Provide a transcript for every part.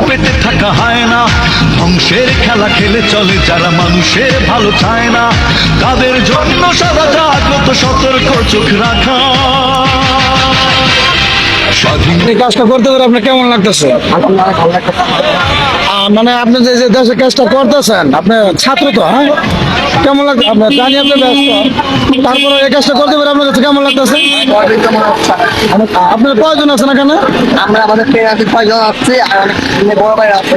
পেতে থাকা হয় না, ধ্বংসের খেলা খেলে চলে যারা মানুষের ভালো চায় না, তাদের জন্য সারা জাগ্রত সতর্ক চোখ রাখা। স্বাধীন এই কাজটা করতে পারে আপনার কেমন লাগতেছে? মানে আপনি যে যে দেশে কাজটা করতেছেন, আপনি ছাত্র তো, হ্যাঁ, কেমন লাগছে? আপনার জানি আপনি ব্যস্ত, তারপরে এই কাজটা করতে পারে আপনার কাছে কেমন লাগতেছে? আপনার কয়জন আছেন এখানে? আমরা আমাদের কয়জন আসছি আর অনেক বড় ভাই আছে।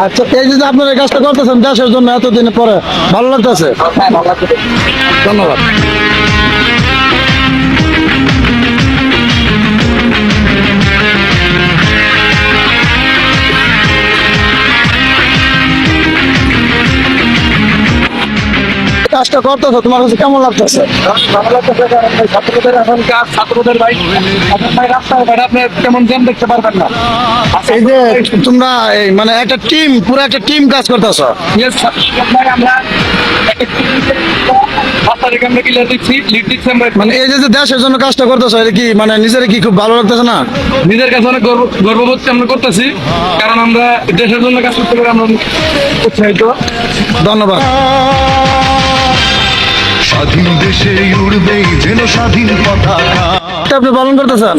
আচ্ছা, এই যে আপনার এই কাজটা করতেছেন দেশের জন্য এতদিন পরে, ভালো লাগতেছে? হ্যাঁ, ভালো লাগছে। ধন্যবাদ। কাজটা করতেছো, তোমার কাছে কেমন লাগতেছে? ভালো লাগতেছে, কারণ ভাই ছাত্রদের এখন কাজ, ছাত্রদের ভাই এখন ভাই রাস্তায় ভাই আপনি তেমন জ্যাম দেখতে পারবেন না। এই যে তোমরা এই মানে একটা টিম, পুরো একটা টিম কাজ করতেছো। Yes, ভাই আমরা রাস্তা থেকে আমরা ক্লিয়ার দিচ্ছি, লিড দিচ্ছি আমরা। মানে এই যে যে দেশের জন্য কাজটা করতেছো, এটা কি মানে নিজের কি খুব ভালো লাগতেছে না? নিজের কাছে অনেক গর্ববোধ আমরা করতেছি, কারণ আমরা দেশের জন্য কাজ করতে পারি, আমরা উৎসাহিত। ধন্যবাদ। স্বাধীন দেশে উড়বেই যেন স্বাধীন পতাকা, এটা আপনি পালন করতেছেন?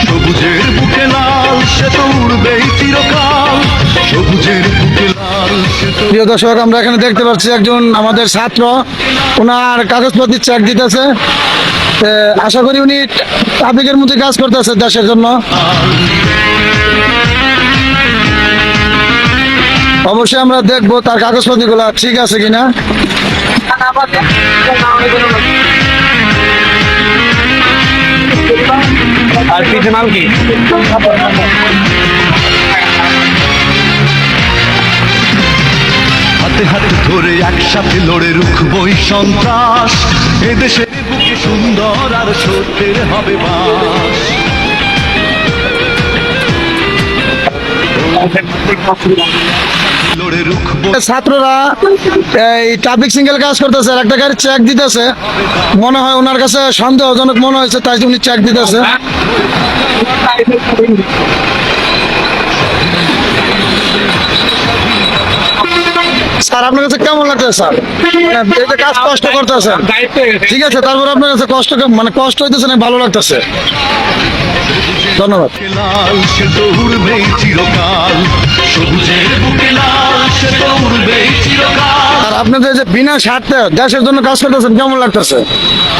সবুজের বুকে লাল সে তো উড়বেই চিরকাল, সবুজের বুকে লাল সে তো। প্রিয় দর্শক, আমরা এখানে দেখতে পাচ্ছি একজন আমাদের ছাত্র, ওনার কাগজপত্র চেক দিতেছে। আশা করি উনি ট্রাফিকের মধ্যে কাজ করতেছে দেশের জন্য। অবশ্যই আমরা দেখবো তার কাগজপত্র গুলা ঠিক আছে কিনা। আর পিঠে নাম কি? হাতে হাতে ধরে একসাথে লড়ে রুখবই সন্ত্রাস, এদেশের বুকে সুন্দর আর সত্যের হবে বাস। লড়ে রুখবো ছাত্ররা এই ট্রাফিক সিঙ্গেল কাজ করতেছে, আর একটা গাড়ি চেক দিতেছে। মনে হয় ওনার কাছে সন্দেহজনক মনে হয়েছে, তাই উনি চেক দিতেছে। স্যার, আপনার কাছে কেমন লাগতেছে স্যার? মানে এই যে কাজ কষ্ট করতেছেন, দায়িত্ব হয়ে গেছে। ঠিক আছে, তারপর আপনার কাছে কষ্ট মানে কষ্ট হইতেছে না ভালো লাগতেছে? ধন্যবাদ। লাল সে তো উড়বেই চিরকাল, সবুজের বুকে লাল সে তো উড়বেই চিরকাল। আর আপনাদের যে বিনা স্বার্থে দেশের জন্য কাজ করতেছেন কেমন লাগতেছে?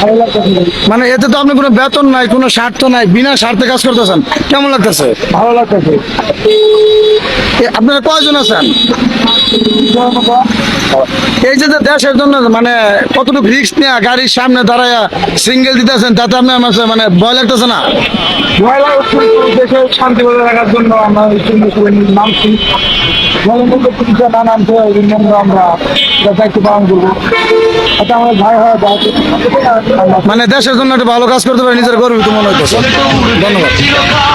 ভালো লাগতেছে, মানে এতে তো আপনি কোনো বেতন নাই, কোনো স্বার্থ নাই, বিনা স্বার্থে কাজ করতেছেন, কেমন লাগতেছে? ভালো লাগতেছে। আপনারা কয়জন আছেন? এই যে যে দেশের জন্য মানে কতটুকু রিস্ক নিয়ে গাড়ির সামনে দাঁড়ায়া সিঙ্গেল দিতেছেন, তাতে আপনার মানে ভয় লাগতেছে না? ভয় লাগছে, দেশের শান্তি বজায় রাখার জন্য আমরা এই সুন্দর করে নামছি। জনগণকে পুলিশে না নামতে হয়, এই জন্য আমরা দায়িত্ব পালন করবো। এটা আমাদের ভয় হয়, মানে দেশের জন্য একটা ভালো কাজ করতে পারে, নিজের গর্বিত মনে হইতেছে। ধন্যবাদ। চিরকাল